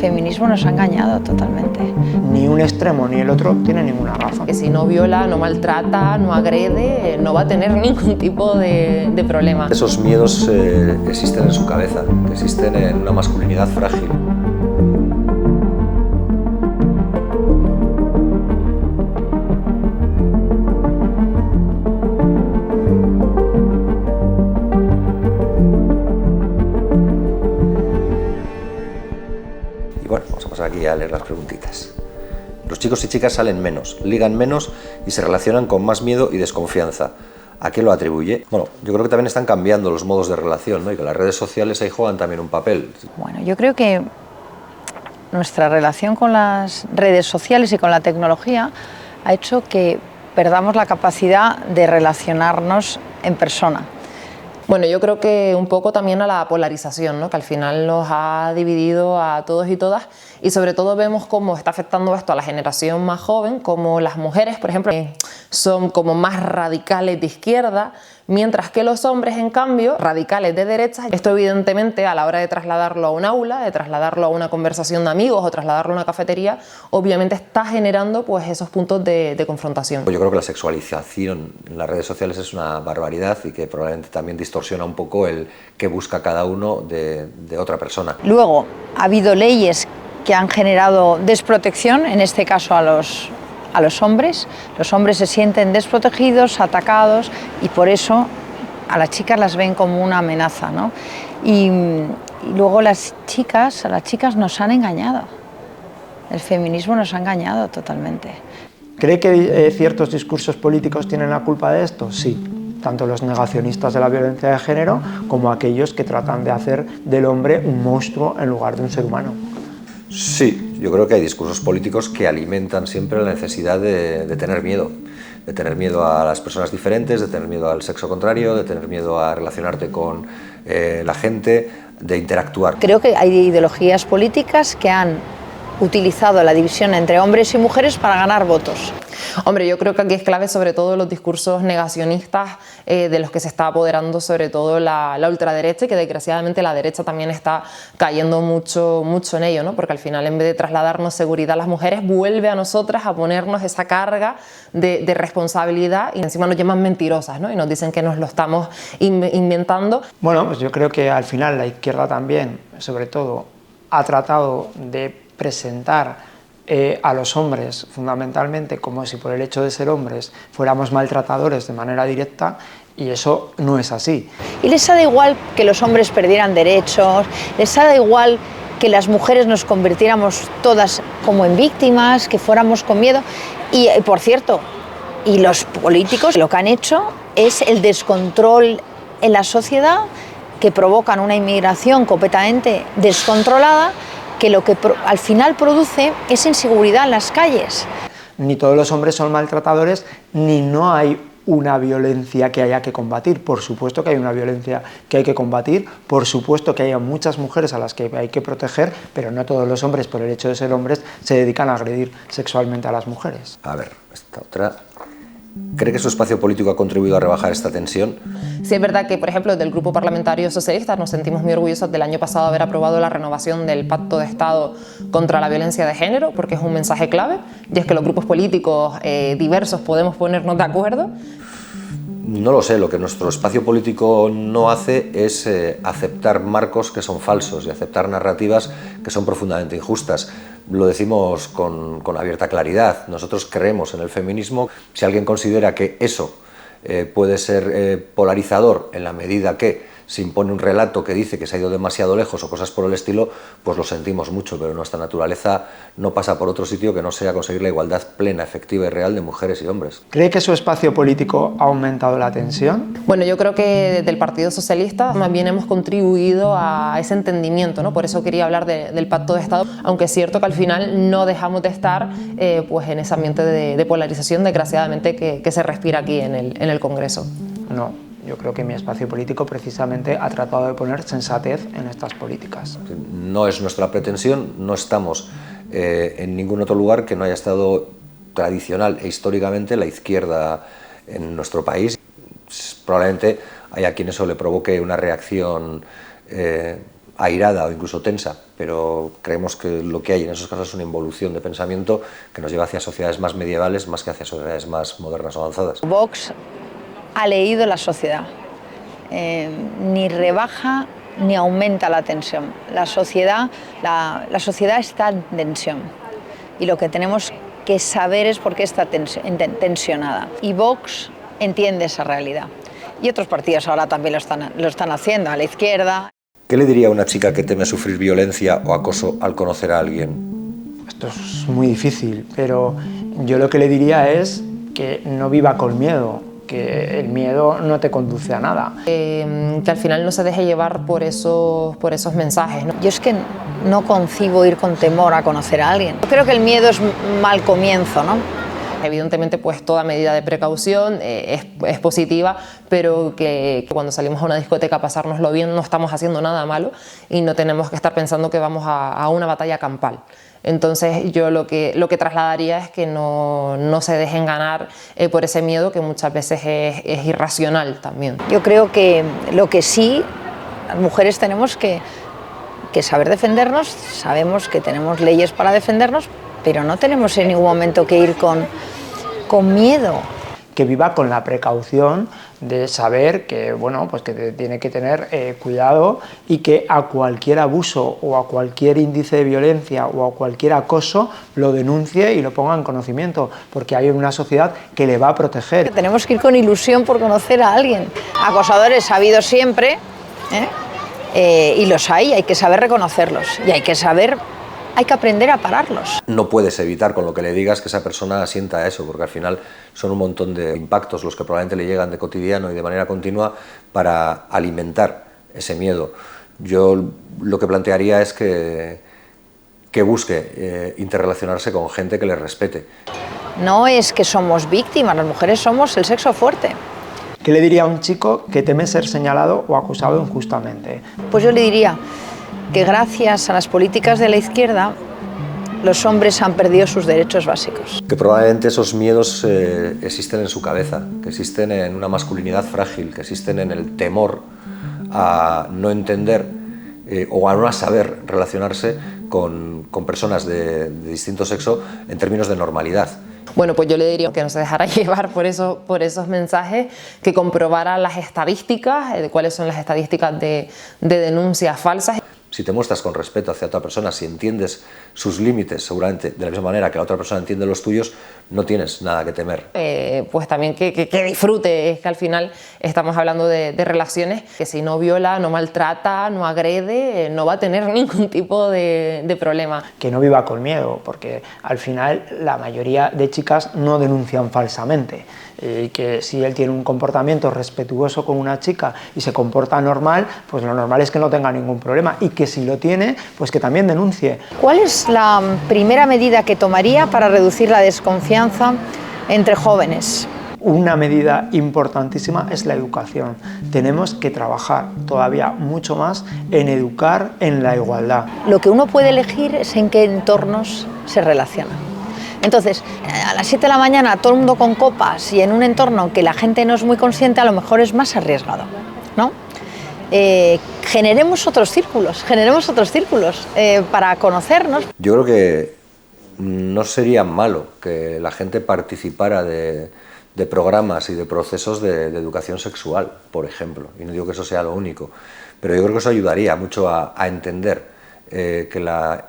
feminismo nos ha engañado totalmente. Ni un extremo ni el otro tiene ninguna razón. Que si no viola, no maltrata, no agrede, no va a tener ningún tipo de problema. Esos miedos existen en su cabeza, existen en una masculinidad frágil. Y bueno, vamos a pasar aquí a leer las preguntitas. Los chicos y chicas salen menos, ligan menos y se relacionan con más miedo y desconfianza. ¿A qué lo atribuye? Bueno, yo creo que también están cambiando los modos de relación, ¿no? Y que las redes sociales ahí juegan también un papel. Bueno, yo creo que nuestra relación con las redes sociales y con la tecnología ha hecho que perdamos la capacidad de relacionarnos en persona. Bueno, yo creo que un poco también a la polarización, ¿no? Que al final nos ha dividido a todos y todas, y sobre todo vemos cómo está afectando esto a la generación más joven, como las mujeres, por ejemplo, son como más radicales de izquierda, mientras que los hombres, en cambio, radicales de derecha. Esto evidentemente a la hora de trasladarlo a un aula, de trasladarlo a una conversación de amigos o trasladarlo a una cafetería, obviamente está generando pues esos puntos de confrontación. Yo creo que la sexualización en las redes sociales es una barbaridad y que probablemente también distorsiona un poco el que busca cada uno de otra persona. Luego, ha habido leyes que han generado desprotección, en este caso a los hombres. Los hombres se sienten desprotegidos, atacados, y por eso a las chicas las ven como una amenaza, ¿no? Y luego a las chicas nos han engañado. El feminismo nos ha engañado totalmente. ¿Cree que ciertos discursos políticos tienen la culpa de esto? Sí, tanto los negacionistas de la violencia de género como aquellos que tratan de hacer del hombre un monstruo en lugar de un ser humano. Sí, yo creo que hay discursos políticos que alimentan siempre la necesidad de tener miedo. De tener miedo a las personas diferentes, de tener miedo al sexo contrario, de tener miedo a relacionarte con la gente, de interactuar. Creo que hay ideologías políticas que han utilizado la división entre hombres y mujeres para ganar votos. Hombre, yo creo que aquí es clave sobre todo los discursos negacionistas de los que se está apoderando sobre todo la ultraderecha, y que desgraciadamente la derecha también está cayendo mucho en ello, ¿no? Porque al final, en vez de trasladarnos seguridad a las mujeres, vuelve a nosotras a ponernos esa carga de responsabilidad, y encima nos llaman mentirosas, ¿no? Y nos dicen que nos lo estamos inventando. Bueno, pues yo creo que al final la izquierda también, sobre todo, ha tratado de presentar a los hombres fundamentalmente como si por el hecho de ser hombres fuéramos maltratadores de manera directa, y eso no es así. Y les da igual que los hombres perdieran derechos, les da igual que las mujeres nos convirtiéramos todas como en víctimas, que fuéramos con miedo. Y por cierto, y los políticos lo que han hecho es el descontrol en la sociedad, que provocan una inmigración completamente descontrolada, que lo que al final produce es inseguridad en las calles. Ni todos los hombres son maltratadores, ni no hay una violencia que haya que combatir. Por supuesto que hay una violencia que hay que combatir, por supuesto que hay muchas mujeres a las que hay que proteger, pero no todos los hombres, por el hecho de ser hombres, se dedican a agredir sexualmente a las mujeres. A ver, esta otra. ¿Cree que su espacio político ha contribuido a rebajar esta tensión? Sí, es verdad que, por ejemplo, desde el Grupo Parlamentario Socialista nos sentimos muy orgullosos del año pasado haber aprobado la renovación del Pacto de Estado contra la Violencia de Género, porque es un mensaje clave, y es que los grupos políticos diversos podemos ponernos de acuerdo. No lo sé, lo que nuestro espacio político no hace es aceptar marcos que son falsos y aceptar narrativas que son profundamente injustas. Lo decimos con abierta claridad. Nosotros creemos en el feminismo. Si alguien considera que eso puede ser polarizador en la medida que se impone un relato que dice que se ha ido demasiado lejos o cosas por el estilo, pues lo sentimos mucho, pero nuestra naturaleza no pasa por otro sitio que no sea conseguir la igualdad plena, efectiva y real de mujeres y hombres. ¿Cree que su espacio político ha aumentado la tensión? Bueno, yo creo que desde el Partido Socialista más bien hemos contribuido a ese entendimiento, ¿no? Por eso quería hablar del Pacto de Estado, aunque es cierto que al final no dejamos de estar pues en ese ambiente de polarización, desgraciadamente, que se respira aquí en el Congreso. No. Yo creo que mi espacio político precisamente ha tratado de poner sensatez en estas políticas. No es nuestra pretensión, no estamos en ningún otro lugar que no haya estado tradicional e históricamente la izquierda en nuestro país. Probablemente haya quien eso le provoque una reacción airada o incluso tensa, pero creemos que lo que hay en esos casos es una involución de pensamiento que nos lleva hacia sociedades más medievales más que hacia sociedades más modernas o avanzadas. Vox ha leído la sociedad, ni rebaja ni aumenta la tensión. La sociedad está en tensión y lo que tenemos que saber es por qué está tensionada. Y Vox entiende esa realidad. Y otros partidos ahora también lo están haciendo, a la izquierda. ¿Qué le diría a una chica que teme sufrir violencia o acoso al conocer a alguien? Esto es muy difícil, pero yo lo que le diría es que no viva con miedo, que el miedo no te conduce a nada. Que al final no se deje llevar por esos mensajes, ¿no? Yo es que no concibo ir con temor a conocer a alguien. Yo creo que el miedo es mal comienzo, ¿no? Evidentemente, pues toda medida de precaución es positiva, pero que cuando salimos a una discoteca a pasárnoslo bien no estamos haciendo nada malo y no tenemos que estar pensando que vamos a una batalla campal. Entonces yo lo que trasladaría es que no se dejen ganar por ese miedo que muchas veces es irracional también. Yo creo que lo que sí, las mujeres tenemos que saber defendernos, sabemos que tenemos leyes para defendernos, pero no tenemos en ningún momento que ir con miedo. Que viva con la precaución de saber que, bueno, pues que tiene que tener cuidado y que a cualquier abuso o a cualquier índice de violencia o a cualquier acoso lo denuncie y lo ponga en conocimiento, porque hay una sociedad que le va a proteger. Tenemos que ir con ilusión por conocer a alguien. Acosadores ha habido siempre, y los hay que saber reconocerlos y hay que aprender a pararlos. No puedes evitar con lo que le digas que esa persona sienta eso, porque al final son un montón de impactos los que probablemente le llegan de cotidiano y de manera continua para alimentar ese miedo. Yo lo que plantearía es que busque interrelacionarse con gente que le respete. No es que somos víctimas, las mujeres somos el sexo fuerte. ¿Qué le diría a un chico que teme ser señalado o acusado injustamente? Pues yo le diría que gracias a las políticas de la izquierda los hombres han perdido sus derechos básicos. Que probablemente esos miedos existen en su cabeza, que existen en una masculinidad frágil, que existen en el temor a no entender o a no saber relacionarse con personas de distinto sexo en términos de normalidad. Bueno, pues yo le diría que no se dejara llevar por esos mensajes, que comprobara las estadísticas, cuáles son las estadísticas de denuncias falsas. Si te muestras con respeto hacia otra persona, si entiendes sus límites, seguramente de la misma manera que la otra persona entiende los tuyos, no tienes nada que temer. Pues también que disfrute, es que al final estamos hablando de relaciones que si no viola, no maltrata, no agrede, no va a tener ningún tipo de problema. Que no viva con miedo, porque al final la mayoría de chicas no denuncian falsamente. Y que si él tiene un comportamiento respetuoso con una chica y se comporta normal, pues lo normal es que no tenga ningún problema, y que si lo tiene, pues que también denuncie. ¿Cuál es la primera medida que tomaría para reducir la desconfianza entre jóvenes? Una medida importantísima es la educación. Tenemos que trabajar todavía mucho más en educar en la igualdad. Lo que uno puede elegir es en qué entornos se relaciona. Entonces, a las 7 de la mañana todo el mundo con copas y en un entorno que la gente no es muy consciente, a lo mejor es más arriesgado, ¿no? Generemos otros círculos para conocernos. Yo creo que no sería malo que la gente participara de programas y de procesos de educación sexual, por ejemplo, y no digo que eso sea lo único, pero yo creo que eso ayudaría mucho a entender que la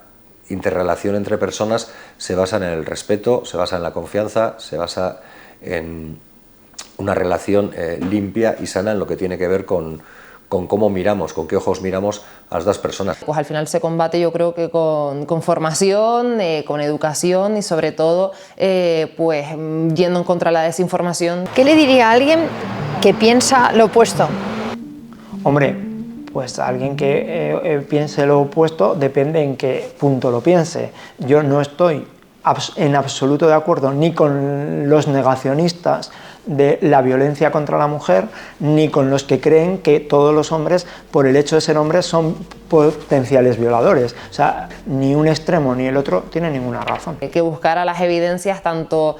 interrelación entre personas se basa en el respeto, se basa en la confianza, se basa en una relación limpia y sana en lo que tiene que ver con cómo miramos, con qué ojos miramos a las dos personas. Pues al final se combate, yo creo que con formación, con educación y sobre todo pues yendo en contra de la desinformación. ¿Qué le diría a alguien que piensa lo opuesto? Hombre, pues alguien que piense lo opuesto depende en qué punto lo piense. Yo no estoy en absoluto de acuerdo ni con los negacionistas de la violencia contra la mujer, ni con los que creen que todos los hombres, por el hecho de ser hombres, son potenciales violadores. O sea, ni un extremo ni el otro tiene ninguna razón. Hay que buscar a las evidencias tanto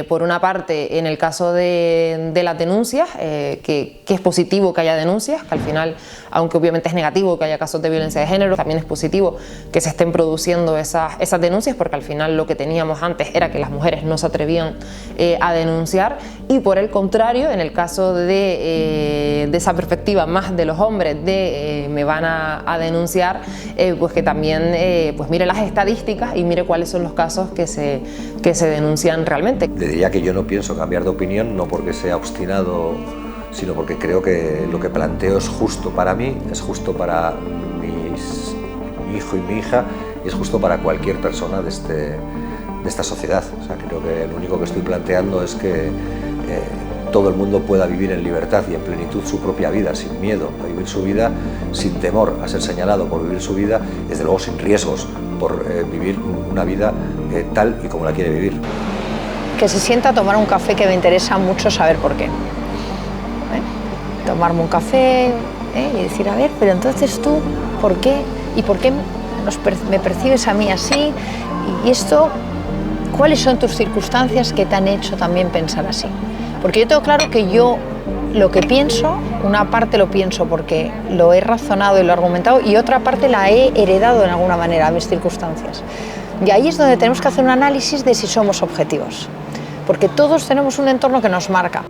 por una parte en el caso de las denuncias, que es positivo que haya denuncias, que al final, aunque obviamente es negativo que haya casos de violencia de género, también es positivo que se estén produciendo esas denuncias, porque al final lo que teníamos antes era que las mujeres no se atrevían a denunciar, y por el contrario, en el caso de esa perspectiva más de los hombres de me van a denunciar, pues que también pues mire las estadísticas y mire cuáles son los casos que se denuncian realmente. Le diría que yo no pienso cambiar de opinión, no porque sea obstinado, sino porque creo que lo que planteo es justo para mí, es justo para mi hijo y mi hija, y es justo para cualquier persona de esta sociedad. O sea, creo que lo único que estoy planteando es que todo el mundo pueda vivir en libertad y en plenitud su propia vida, sin miedo a vivir su vida, sin temor a ser señalado por vivir su vida, desde luego sin riesgos por vivir una vida tal y como la quiere vivir. Que se sienta a tomar un café, que me interesa mucho saber por qué. Tomarme un café y decir, a ver, pero entonces tú, ¿por qué? ¿Y por qué me percibes a mí así? Y esto, ¿cuáles son tus circunstancias que te han hecho también pensar así? Porque yo tengo claro que yo lo que pienso, una parte lo pienso porque lo he razonado y lo he argumentado, y otra parte la he heredado de alguna manera a mis circunstancias. Y ahí es donde tenemos que hacer un análisis de si somos objetivos, porque todos tenemos un entorno que nos marca.